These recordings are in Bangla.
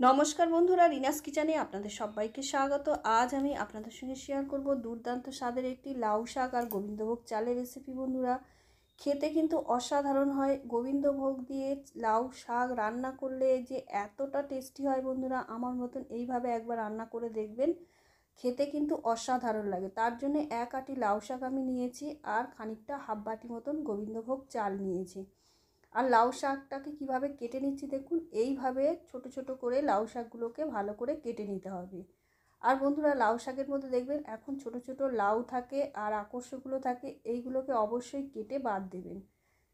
নমস্কার বন্ধুরা, রিনাস কিচেনে আপনাদের সবাইকে স্বাগত। আজ আমি আপনাদের সঙ্গে শেয়ার করব দুর্দান্ত স্বাদের একটি লাউ শাক আর গোবিন্দভোগ চালের রেসিপি। বন্ধুরা, খেতে কিন্তু অসাধারণ হয়। গোবিন্দভোগ দিয়ে লাউ শাক রান্না করলে যে এতটা টেস্টি হয় বন্ধুরা, আমার মতন এইভাবে একবার রান্না করে দেখবেন, খেতে কিন্তু অসাধারণ লাগে। তার জন্য এক আটি লাউ শাক আমি নিয়েছি আর খানিকটা হাফ বাটি মতন গোবিন্দভোগ চাল নিয়েছি। আর লাউ শাকটাকে কীভাবে কেটে নিচ্ছি দেখুন, এইভাবে ছোট ছোট করে লাউ শাকগুলোকে ভালো করে কেটে নিতে হবে। আর বন্ধুরা, লাউ শাকের মধ্যে দেখবেন এখন ছোট ছোট লাউ থাকে আর আকর্ষগুলো থাকে, এইগুলোকে অবশ্যই কেটে বাদ দেবেন।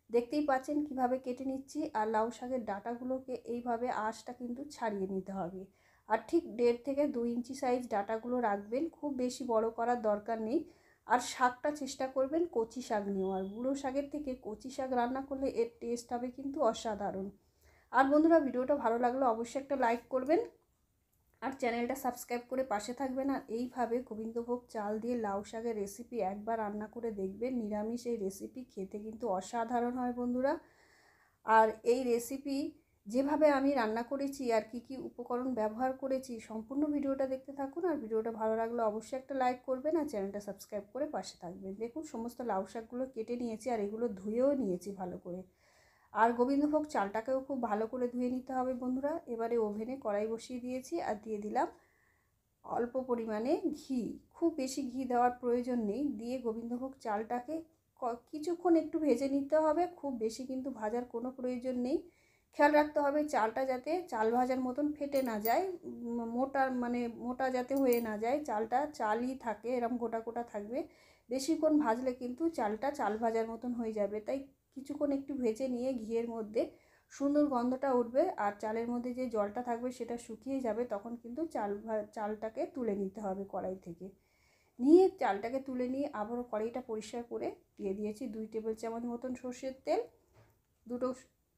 দেখতেই পাচ্ছেন কিভাবে কেটে নিচ্ছি। আর লাউ শাকের ডাঁটাগুলোকে এইভাবে আঁশটা কিন্তু ছাড়িয়ে নিতে হবে। আর ঠিক 1.5 থেকে 2 ইঞ্চি সাইজ ডাঁটাগুলো রাখবেন, খুব বেশি বড় করার দরকার নেই। আর শাকটা চেষ্টা করবেন কচি শাক নেওয়ার। গুঁড়ো শাকের থেকে কচি শাক রান্না করলে এর টেস্ট হবে কিন্তু অসাধারণ। আর বন্ধুরা, ভিডিওটা ভালো লাগলে অবশ্যই একটা লাইক করবেন আর চ্যানেলটা সাবস্ক্রাইব করে পাশে থাকবেন। আর এইভাবে গোবিন্দভোগ চাল দিয়ে লাউ শাকের রেসিপি একবার রান্না করে দেখবেন। নিরামিষ এই রেসিপি খেতে কিন্তু অসাধারণ হয় বন্ধুরা। আর এই রেসিপি যেভাবে আমি রান্না করেছি আর কি কি উপকরণ ব্যবহার করেছি, সম্পূর্ণ ভিডিওটা দেখতে থাকুন। আর ভিডিওটা ভালো লাগলে অবশ্যই একটা লাইক করবেন আর চ্যানেলটা সাবস্ক্রাইব করে পাশে থাকবেন। দেখুন, সমস্ত লাউ শাকগুলো কেটে নিয়েছি আর এগুলো ধুয়েও নিয়েছি ভালো করে। আর গোবিন্দভোগ চালটাকেও খুব ভালো করে ধুয়ে নিতে হবে বন্ধুরা। এবারে ওভেনে কড়াই বসিয়ে দিয়েছি আর দিয়ে দিলাম অল্প পরিমাণে ঘি। খুব বেশি ঘি দেওয়ার প্রয়োজন নেই। দিয়ে গোবিন্দভোগ চালটাকে কিছুক্ষণ একটু ভেজে নিতে হবে, খুব বেশি কিন্তু ভাজার কোনো প্রয়োজন নেই। খেয়াল রাখতে হবে চালটা যাতে চাল ভাজার মতন ফেটে না যায়, মোটা যাতে হয়ে না যায়। চালটা চালই থাকে, এরকম গোটা গোটা থাকবে। বেশিক্ষণ ভাজলে কিন্তু চালটা চাল ভাজার মতন হয়ে যাবে। তাই কিছুক্ষণ একটু ভেজে নিয়ে ঘিয়ের মধ্যে সুন্দর গন্ধটা উঠবে আর চালের মধ্যে যে জলটা থাকবে সেটা শুকিয়ে যাবে। তখন কিন্তু চালটাকে তুলে নিতে হবে কড়াই থেকে। নিয়ে চালটাকে তুলে নিয়ে আবারও কড়াইটা পরিষ্কার করে দিয়ে দিয়েছি 2 টেবিল চামচ মতন সর্ষের তেল, 2টো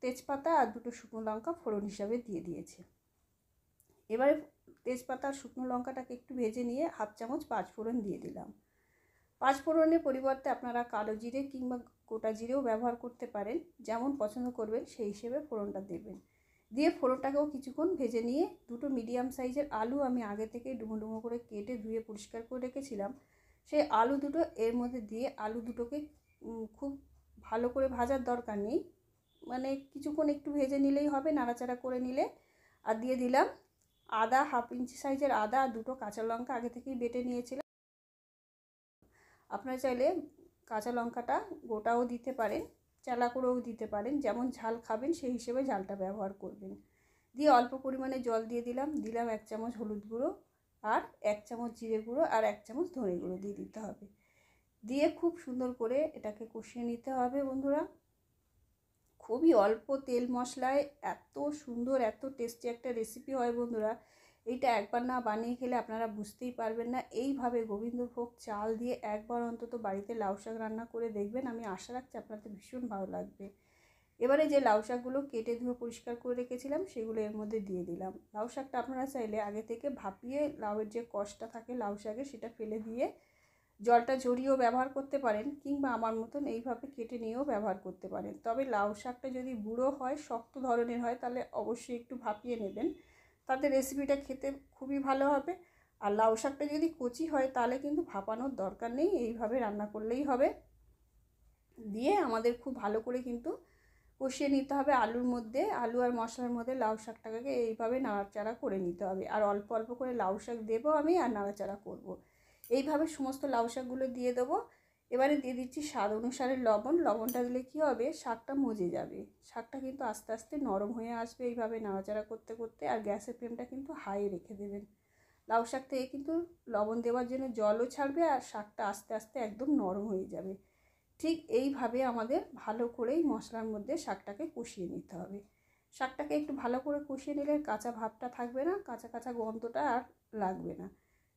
তেজপাতা আর 2টো শুকনো লঙ্কা ফোড়ন হিসাবে দিয়ে দিয়েছি। এবারে তেজপাতা আর শুকনো লঙ্কাটাকে একটু ভেজে নিয়ে হাফ চামচ 5 ফোড়ন দিয়ে দিলাম। 5 ফোড়নের পরিবর্তে আপনারা কালো জিরে কিংবা গোটা জিরেও ব্যবহার করতে পারেন, যেমন পছন্দ করবেন সেই হিসেবে ফোড়নটা দেবেন। দিয়ে ফোড়নটাকেও কিছুক্ষণ ভেজে নিয়ে 2টো মিডিয়াম সাইজের আলু আমি আগে থেকে ডুমো ডুমো করে কেটে ধুয়ে পরিষ্কার করে রেখেছিলাম, সেই আলু দুটো এর মধ্যে দিয়ে আলু দুটোকে খুব ভালো করে ভাজার দরকার নেই, কিছুক্ষণ একটু ভেজে নিলেই হবে, নাড়াচাড়া করে নিলে। আর দিয়ে দিলাম আদা, হাফ ইঞ্চি সাইজের আদা আর 2টো কাঁচা লঙ্কা আগে থেকেই বেটে নিয়েছিলাম। আপনারা চাইলে কাঁচা লঙ্কাটা গোটাও দিতে পারেন, চালা করেও দিতে পারেন, যেমন ঝাল খাবেন সেই হিসেবে ঝালটা ব্যবহার করবেন। দিয়ে অল্প পরিমাণে জল দিয়ে দিলাম 1 চামচ হলুদ গুঁড়ো আর 1 চামচ জিরে গুঁড়ো আর 1 চামচ ধনে গুঁড়ো দিয়ে দিতে হবে। দিয়ে খুব সুন্দর করে এটাকে কষিয়ে নিতে হবে বন্ধুরা। খুবই অল্প তেল মশলায় এত সুন্দর এত টেস্টি একটা রেসিপি হয় বন্ধুরা, এইটা একবার না বানিয়ে খেলে আপনারা বুঝতেই পারবেন না। এইভাবে গোবিন্দভোগ চাল দিয়ে একবার অন্তত বাড়িতে লাউ শাক রান্না করে দেখবেন, আমি আশা রাখছি আপনাদের ভীষণ ভালো লাগবে। এবারে যে লাউ শাকগুলো কেটে ধুয়ে পরিষ্কার করে রেখেছিলাম সেগুলো এর মধ্যে দিয়ে দিলাম। লাউ শাকটা আপনারা চাইলে আগে থেকে ভাপিয়ে লাউয়ের যে কষটা থাকে লাউ শাকের সেটা ফেলে দিয়ে জলটা ঝরিয়েও ব্যবহার করতে পারেন, কিংবা আমার মতন এইভাবে কেটে নিয়েও ব্যবহার করতে পারেন। তবে লাউ শাকটা যদি বুড়ো হয়, শক্ত ধরনের হয়, তাহলে অবশ্যই একটু ভাপিয়ে নেবেন, তাতে রেসিপিটা খেতে খুবই ভালো হবে। আর লাউ শাকটা যদি কচি হয় তাহলে কিন্তু ভাপানোর দরকার নেই, এইভাবে রান্না করলেই হবে। দিয়ে আমাদের খুব ভালো করে কিন্তু কষিয়ে নিতে হবে আলুর মধ্যে, আলু আর মশলার মধ্যে লাউ শাকটাকে এইভাবে নাড়াচাড়া করে নিতে হবে। আর অল্প অল্প করে লাউ শাক দেবো আমি আর নাড়াচাড়া করব। এইভাবে সমস্ত লাউ শাকগুলো দিয়ে দেবো। এবারে দিয়ে দিচ্ছি স্বাদ অনুসারে লবণ। লবণটা দিলে কী হবে, শাকটা মজে যাবে, শাকটা কিন্তু আস্তে আস্তে নরম হয়ে আসবে এইভাবে নাড়াচাড়া করতে করতে। আর গ্যাসের ফ্লেমটা কিন্তু হাই রেখে দেবেন। লাউ শাক থেকে কিন্তু লবণ দেওয়ার জন্য জলও ছাড়বে আর শাকটা আস্তে আস্তে একদম নরম হয়ে যাবে। ঠিক এইভাবে আমাদের ভালো করেই মশলার মধ্যে শাকটাকে কষিয়ে নিতে হবে। শাকটাকে একটু ভালো করে কষিয়ে নিলে কাঁচা ভাবটা থাকবে না, কাঁচা কাঁচা গন্ধটা আর লাগবে না।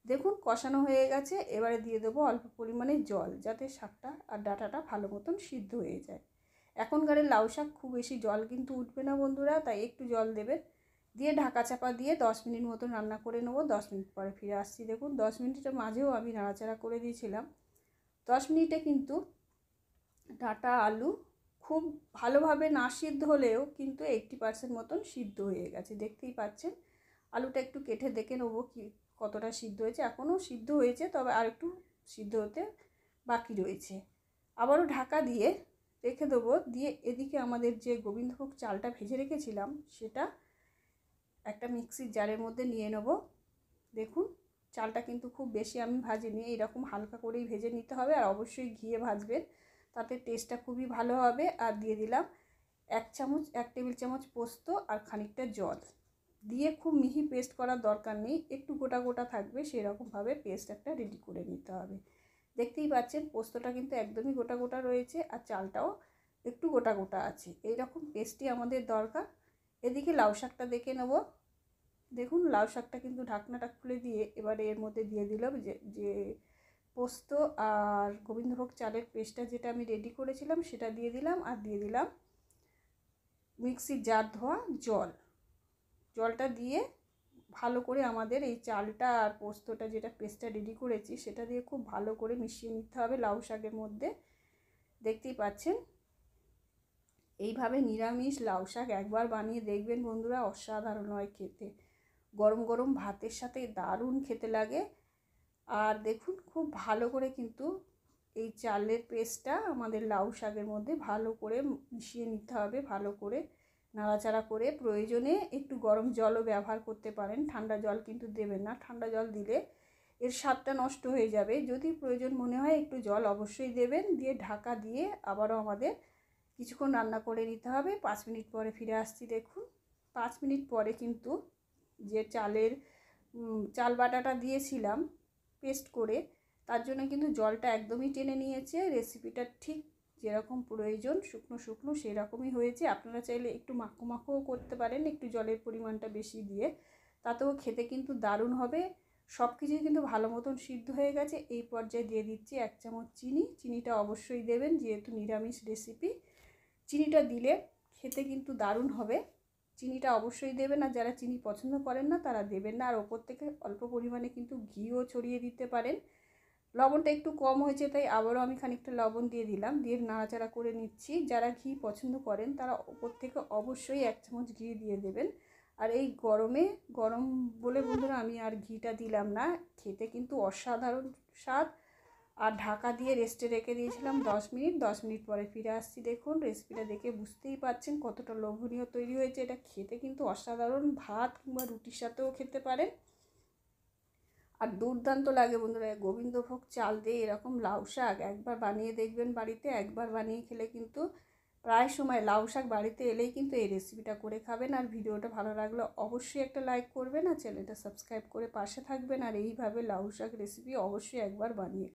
দেখুন কষানো হয়ে গেছে। এবারে দিয়ে দেবো অল্প পরিমাণে জল, যাতে শাকটা আর ডাঁটাটা ভালো মতন সিদ্ধ হয়ে যায়। এখনকারের লাউ শাক খুব বেশি জল কিন্তু উঠবে না বন্ধুরা, তাই একটু জল দেবেন। দিয়ে ঢাকা চাপা দিয়ে 10 মিনিট মতন রান্না করে নেবো। 10 মিনিট পরে ফিরে আসছি। দেখুন 10 মিনিটের মাঝেও আমি নাড়াচাড়া করে দিয়েছিলাম। 10 মিনিটে কিন্তু ডাঁটা আলু খুব ভালোভাবে না সিদ্ধ হলেও কিন্তু 80% মতন সিদ্ধ হয়ে গেছে, দেখতেই পাচ্ছেন। আলুটা একটু কেটে দেখে নেবো কি কতটা সিদ্ধ হয়েছে। এখনও সিদ্ধ হয়েছে, তবে আর একটু সিদ্ধ হতে বাকি রয়েছে। আবারও ঢাকা দিয়ে রেখে দেবো। দিয়ে এদিকে আমাদের যে গোবিন্দভোগ চালটা ভেজে রেখেছিলাম সেটা একটা মিক্সির জারের মধ্যে নিয়ে নেব। দেখুন চালটা কিন্তু খুব বেশি আমি ভাজিনি, এরকম হালকা করেই ভেজে নিতে হবে। আর অবশ্যই ঘিয়ে ভাজবেন, তাতে টেস্টটা খুবই ভালো হবে। আর দিয়ে দিলাম 1 টেবিল চামচ পোস্ত আর খানিকটা জল দিয়ে, খুব মিহি পেস্ট করার দরকার নেই, একটু গোটা গোটা থাকবে সেরকমভাবে পেস্ট একটা রেডি করে নিতে হবে। দেখতেই পাচ্ছেন পোস্তটা কিন্তু একদমই গোটা গোটা রয়েছে আর চালটাও একটু গোটা গোটা আছে। এই রকম পেস্টই আমাদের দরকার। এদিকে লাউ শাকটা দেখে নেব। দেখুন লাউ শাকটা কিন্তু ঢাকনাটা খুলে দিয়ে এবারে এর মধ্যে দিয়ে দিলাম যে পোস্ত আর গোবিন্দভোগ চালের পেস্টটা যেটা আমি রেডি করেছিলাম সেটা দিয়ে দিলাম। আর দিয়ে দিলাম মিক্সির জার ধোয়া জলটা দিয়ে ভালো করে আমাদের এই চালটা আর পোস্তটা যেটা পেস্টটা রেডি করেছি সেটা দিয়ে খুব ভালো করে মিশিয়ে নিতে হবে লাউ শাকের মধ্যে। দেখতেই পাচ্ছেন এইভাবে নিরামিষ লাউ শাক একবার বানিয়ে দেখবেন বন্ধুরা, অসাধারণ হয় খেতে। গরম গরম ভাতের সাথে দারুণ খেতে লাগে। আর দেখুন খুব ভালো করে কিন্তু এই চালের পেস্টটা আমাদের লাউ শাকের মধ্যে ভালো করে মিশিয়ে নিতে হবে। ভালো করে নাড়াচাড়া করে প্রয়োজনে একটু গরম জলও ব্যবহার করতে পারেন, ঠান্ডা জল কিন্তু দেবেন না। ঠান্ডা জল দিলে এর স্বাদটা নষ্ট হয়ে যাবে। যদি প্রয়োজন মনে হয় একটু জল অবশ্যই দেবেন। দিয়ে ঢাকা দিয়ে আবারও আমাদের কিছুক্ষণ রান্না করে নিতে হবে। 5 মিনিট পরে ফিরে আসছি। দেখুন 5 মিনিট পরে কিন্তু যে চাল বাটাটা দিয়েছিলাম পেস্ট করে, তার জন্য কিন্তু জলটা একদমই টেনে নিয়েছে। রেসিপিটা ঠিক যেরকম প্রয়োজন শুকনো শুকনো সেরকমই হয়েছে। আপনারা চাইলে একটু মাখো মাখোও করতে পারেন একটু জলের পরিমাণটা বেশি দিয়ে, তাতেও খেতে কিন্তু দারুণ হবে। সব কিছুই কিন্তু ভালো মতন সিদ্ধ হয়ে গেছে। এই পর্যায়ে দিয়ে দিচ্ছি 1 চামচ চিনি। চিনিটা অবশ্যই দেবেন যেহেতু নিরামিষ রেসিপি। চিনিটা দিলে খেতে কিন্তু দারুণ হবে। চিনিটা অবশ্যই দেবেন, আর যারা চিনি পছন্দ করেন না তারা দেবেন না। আর ওপর থেকে অল্প পরিমাণে কিন্তু ঘিও ছড়িয়ে দিতে পারেন। লবণটা একটু কম হয়েছে তাই আবারও আমি খানিকটা লবণ দিয়ে দিলাম। দিয়ে নাড়াচাড়া করে নিচ্ছি। যারা ঘি পছন্দ করেন তারা ওপর থেকে অবশ্যই 1 চামচ ঘি দিয়ে দেবেন। আর এই গরম বলে বন্ধুরা আমি আর ঘিটা দিলাম না। খেতে কিন্তু অসাধারণ স্বাদ। আর ঢাকা দিয়ে রেস্টে রেখে দিয়েছিলাম 10 মিনিট। 10 মিনিট পরে ফিরে আসছি। দেখুন রেসিপিটা দেখে বুঝতেই পারছেন কতটা লোভনীয় তৈরি হয়েছে। এটা খেতে কিন্তু অসাধারণ, ভাত কিংবা রুটির সাথেও খেতে পারেন। আর দুর্দান্ত লাগে বন্ধুরা। গোবিন্দভোগ চাল দিয়ে এরকম লাউ শাক একবার বানিয়ে দেখবেন বাড়িতে। একবার বানিয়ে খেলে কিন্তু প্রায় সময় লাউ শাক বাড়িতে এলেই কিন্তু এই রেসিপিটা করে খাবেন। আর ভিডিওটা ভালো লাগলে অবশ্যই একটা লাইক করবেন আর চ্যানেলটা সাবস্ক্রাইব করে পাশে থাকবেন। আর এইভাবে লাউ শাক রেসিপি অবশ্যই একবার বানিয়ে